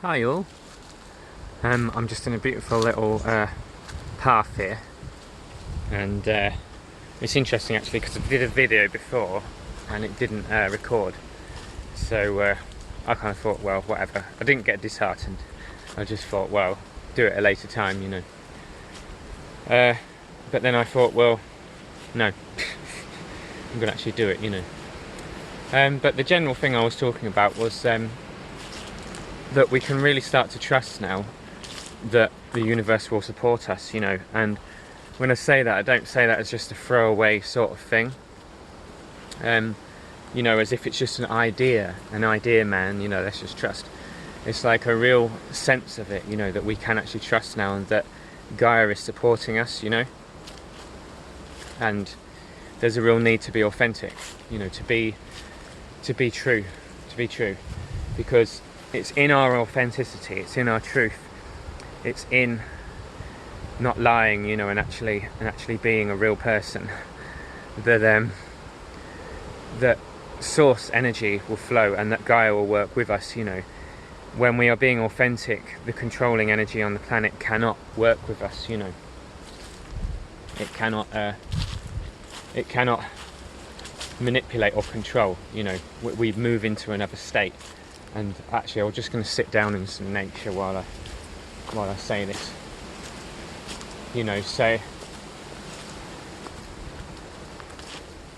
Hi all. I'm just in a beautiful little path here, and it's interesting actually because I did a video before and it didn't record, so I kind of thought, well, whatever. I didn't get disheartened. I just thought, well, do it at a later time, you know. But then I thought, well, no, I'm gonna actually do it, you know. But the general thing I was talking about was that we can really start to trust now that the universe will support us, you know. And when I say that, I don't say that as just a throwaway sort of thing, you know, as if it's just an idea, man, you know, let's just trust. It's like a real sense of it, you know, that we can actually trust now, and that Gaia is supporting us, you know. And there's a real need to be authentic, you know, to be true, because it's in our authenticity, it's in our truth, it's in not lying, you know, and actually being a real person, that that source energy will flow and that Gaia will work with us, you know. When we are being authentic, the controlling energy on the planet cannot work with us, you know. It cannot manipulate or control, you know. We move into another state. And actually, I'm just going to sit down in some nature while I say this, you know. So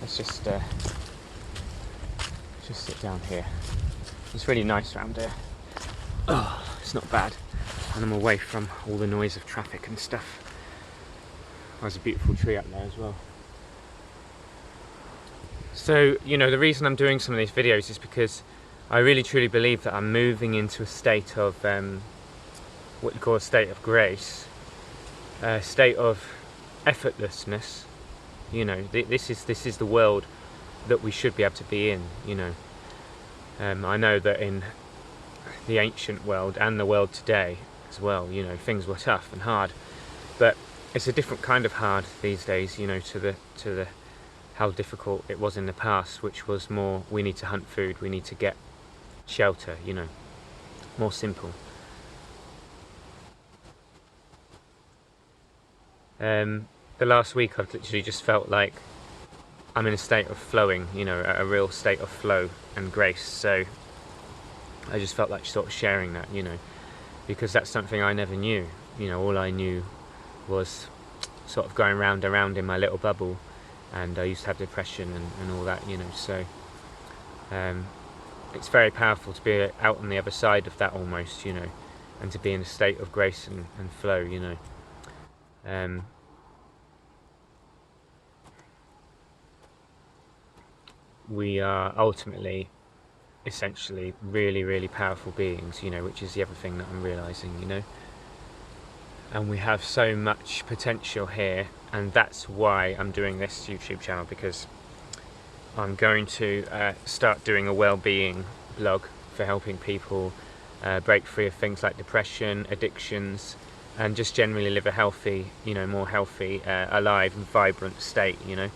let's just sit down here. It's really nice around here. Oh, it's not bad, and I'm away from all the noise of traffic and stuff. There's a beautiful tree up there as well. So, you know, the reason I'm doing some of these videos is because I really truly believe that I'm moving into a state of what you call a state of grace, a state of effortlessness. You know, this is the world that we should be able to be in, you know. I know that in the ancient world and the world today as well, you know, things were tough and hard, but it's a different kind of hard these days, you know, to the how difficult it was in the past, which was more, we need to hunt food, we need to get shelter, you know, more simple. The last week I've literally just felt like I'm in a state of flowing, you know, a real state of flow and grace. So I just felt like sort of sharing that, you know, because that's something I never knew. You know, all I knew was sort of going round and round in my little bubble, and I used to have depression and all that, you know. So it's very powerful to be out on the other side of that almost, you know, and to be in a state of grace and flow, you know. We are ultimately, essentially, really, really powerful beings, you know, which is the other thing that I'm realising, you know. And we have so much potential here, and that's why I'm doing this YouTube channel, because I'm going to start doing a well-being blog for helping people break free of things like depression, addictions, and just generally live a healthy, you know, more healthy, alive and vibrant state, you know,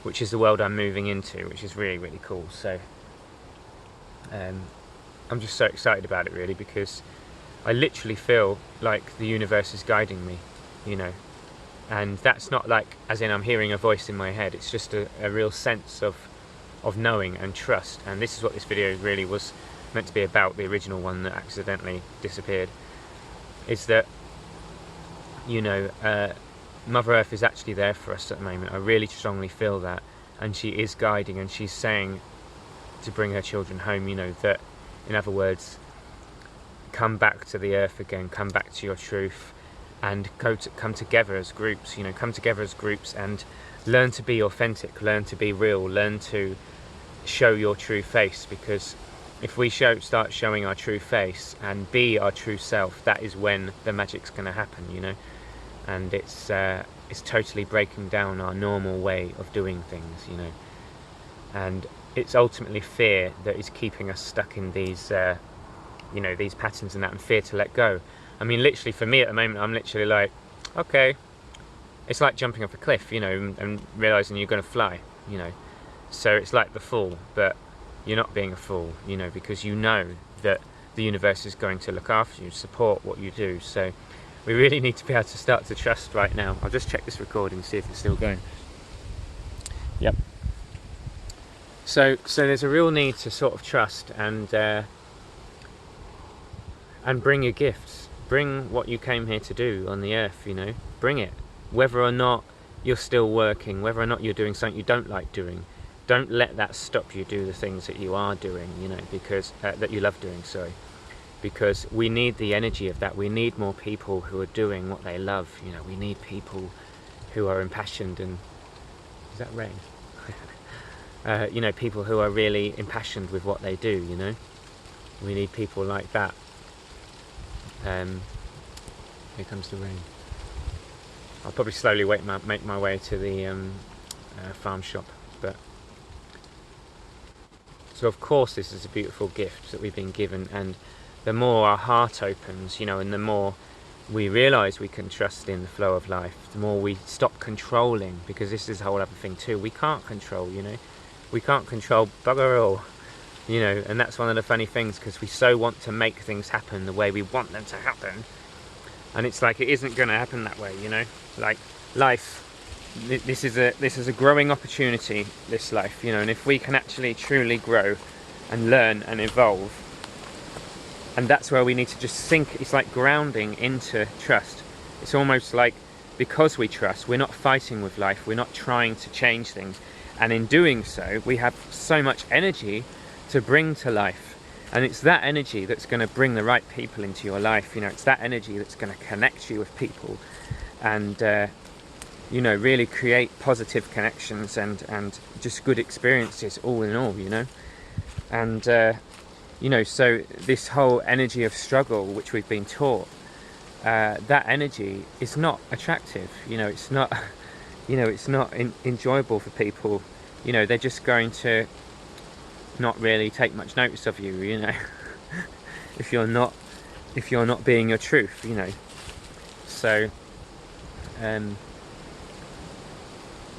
which is the world I'm moving into, which is really, really cool. So I'm just so excited about it, really, because I literally feel like the universe is guiding me, you know. And that's not like, as in I'm hearing a voice in my head, it's just a real sense of knowing and trust. And this is what this video really was meant to be about, the original one that accidentally disappeared, is that, you know, Mother Earth is actually there for us at the moment. I really strongly feel that, and she is guiding, and she's saying to bring her children home, you know, that, in other words, come back to the earth again, come back to your truth, and come together as groups, you know, come together as groups and learn to be authentic, learn to be real, learn to show your true face. Because if we start showing our true face and be our true self, that is when the magic's going to happen, you know. And it's totally breaking down our normal way of doing things, you know. And it's ultimately fear that is keeping us stuck in these you know, these patterns and that, and fear to let go. I mean, literally for me at the moment, I'm literally like, okay, it's like jumping off a cliff, you know, and realising you're going to fly, you know. So it's like the fool, but you're not being a fool, you know, because you know that the universe is going to look after you, support what you do. So we really need to be able to start to trust right now. I'll just check this recording, see if it's still going. Yep. So there's a real need to sort of trust and bring your gifts, bring what you came here to do on the earth, you know, bring it. Whether or not you're still working, whether or not you're doing something you don't like doing, don't let that stop you do the things that you are doing, you know, because that you love doing, sorry. Because we need the energy of that. We need more people who are doing what they love, you know. We need people who are impassioned and... Is that rain? You know, people who are really impassioned with what they do, you know. We need people like that. Here comes the rain. I'll probably slowly make my way to the farm shop. But so of course this is a beautiful gift that we've been given, and the more our heart opens, you know, and the more we realise we can trust in the flow of life, the more we stop controlling, because this is the whole other thing too. We can't control, you know. We can't control bugger all, you know, and that's one of the funny things, because we so want to make things happen the way we want them to happen, and it's like it isn't going to happen that way, you know. Like life, this is a growing opportunity, this life, you know, and if we can actually truly grow and learn and evolve, and that's where we need to just sink. It's like grounding into trust. It's almost like, because we trust, we're not fighting with life, we're not trying to change things, and in doing so we have so much energy to bring to life, and it's that energy that's going to bring the right people into your life, you know. It's that energy that's going to connect you with people and you know, really create positive connections and just good experiences all in all, you know. And you know, so this whole energy of struggle which we've been taught, that energy is not attractive, you know. It's not, you know, it's not enjoyable for people, you know. They're just going to not really take much notice of you, you know, if you're not being your truth, you know. So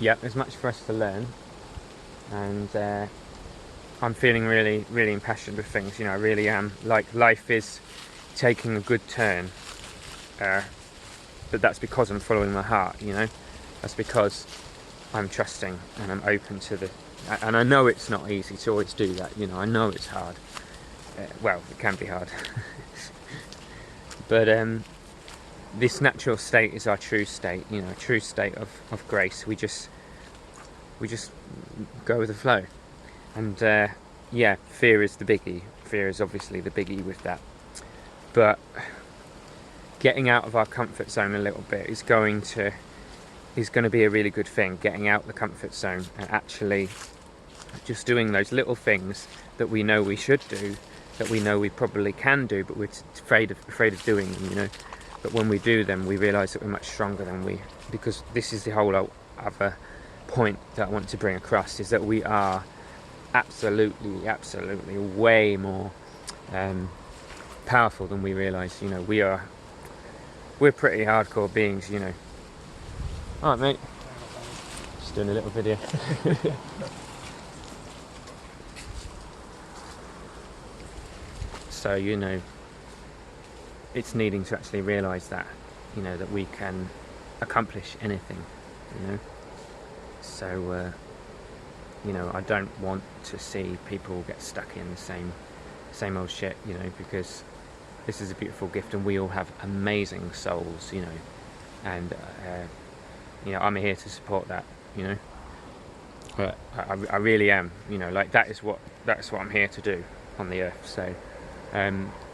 yeah, there's much for us to learn, and I'm feeling really, really impassioned with things, you know. I really am. Like, life is taking a good turn, but that's because I'm following my heart, you know. That's because I'm trusting and I'm open to the... And I know it's not easy to always do that, you know. I know it's hard. Well, it can be hard. But this natural state is our true state, you know, a true state of grace. We just go with the flow. And yeah, fear is the biggie. Fear is obviously the biggie with that. But getting out of our comfort zone a little bit is going to be a really good thing. Getting out the comfort zone and actually just doing those little things that we know we should do, that we know we probably can do, but we're afraid of doing them, you know. But when we do them, we realise that we're much stronger than because this is the whole other point that I want to bring across, is that we are absolutely way more powerful than we realise, you know. We're pretty hardcore beings, you know. Alright, mate. Just doing a little video. So, you know, it's needing to actually realise that, you know, that we can accomplish anything, you know. So, you know, I don't want to see people get stuck in the same old shit, you know, because this is a beautiful gift and we all have amazing souls, you know, and you know, I'm here to support that, you know. But I really am, you know, like that's what I'm here to do on the earth. So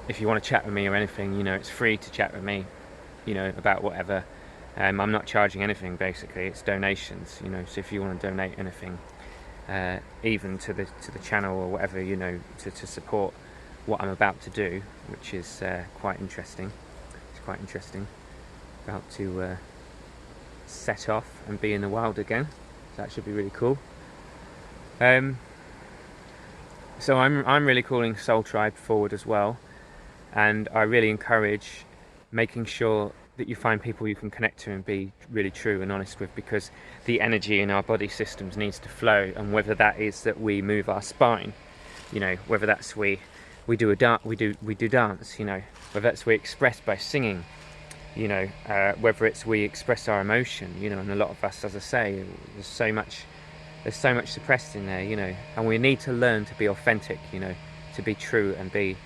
if you want to chat with me or anything, you know, it's free to chat with me, you know, about whatever. I'm not charging anything, basically. It's donations, you know. So if you want to donate anything, even to the channel or whatever, you know, to support what I'm about to do, which is quite interesting. It's quite interesting. About to set off and be in the wild again. So that should be really cool. So I'm really calling Soul Tribe forward as well, and I really encourage making sure that you find people you can connect to and be really true and honest with, because the energy in our body systems needs to flow, and whether that is that we move our spine, you know, whether that's we we do dance, you know, whether it's we express by singing, you know, whether it's we express our emotion, you know, and a lot of us, as I say, there's so much suppressed in there, you know, and we need to learn to be authentic, you know, to be true and be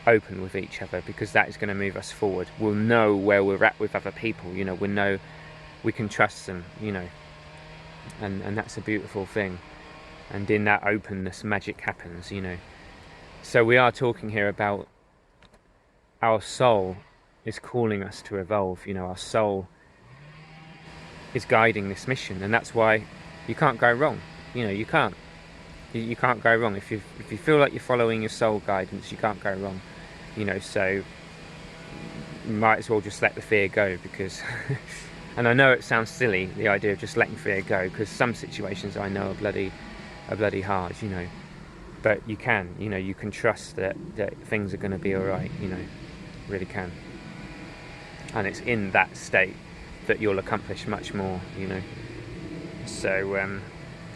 open with each other, because that is going to move us forward. We'll know where we're at with other people, you know, we'll know we can trust them, you know, and that's a beautiful thing. And in that openness, magic happens, you know. So we are talking here about our soul is calling us to evolve, you know, our soul is guiding this mission, and that's why you can't go wrong, you know, you can't go wrong. If you feel like you're following your soul guidance, you can't go wrong, you know. So you might as well just let the fear go, because and I know it sounds silly, the idea of just letting fear go, because some situations I know are bloody hard, you know, but you can, you know, you can trust that things are going to be all right, you know, really can. And it's in that state that you'll accomplish much more, you know. So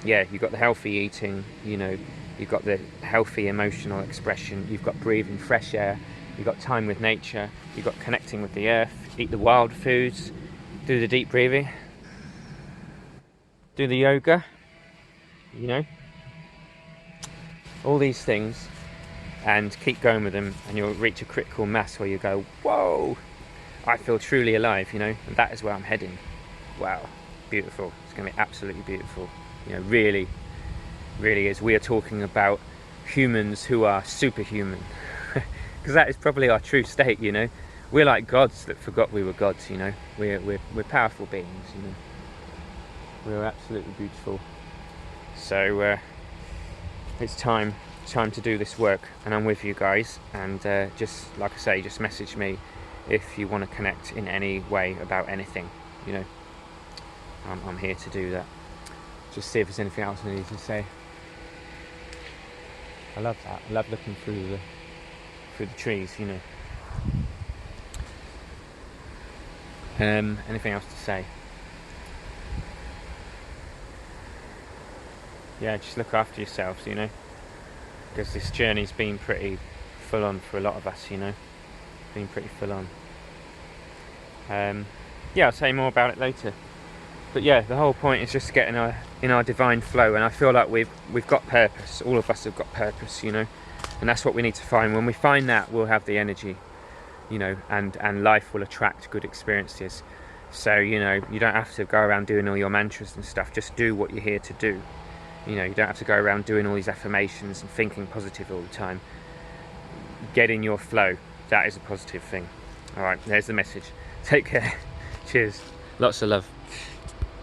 yeah, you've got the healthy eating, you know, you've got the healthy emotional expression, you've got breathing fresh air, you've got time with nature, you've got connecting with the earth, eat the wild foods, do the deep breathing, do the yoga, you know, all these things, and keep going with them, and you'll reach a critical mass where you go, whoa, I feel truly alive, you know, and that is where I'm heading. Wow, beautiful. It's going to be absolutely beautiful, you know, really is. We are talking about humans who are superhuman, because that is probably our true state, you know. We're like gods that forgot we were gods, you know. We're powerful beings, you know. We're absolutely beautiful. So it's time to do this work, and I'm with you guys. And just like I say, just message me if you want to connect in any way about anything, you know. I'm here to do that. Just see if there's anything else I need to say. I love that. I love looking through the trees, you know. Anything else to say? Yeah, just look after yourselves, you know, because this journey's been pretty full on for a lot of us, you know. Been pretty full on. Yeah, I'll say more about it later. But yeah, the whole point is just getting in our divine flow, and I feel like we've got purpose. All of us have got purpose, you know, and that's what we need to find. When we find that, we'll have the energy, you know, and life will attract good experiences. So, you know, you don't have to go around doing all your mantras and stuff. Just do what you're here to do. You know, you don't have to go around doing all these affirmations and thinking positive all the time. Get in your flow. That is a positive thing. All right, there's the message. Take care. Cheers. Lots of love.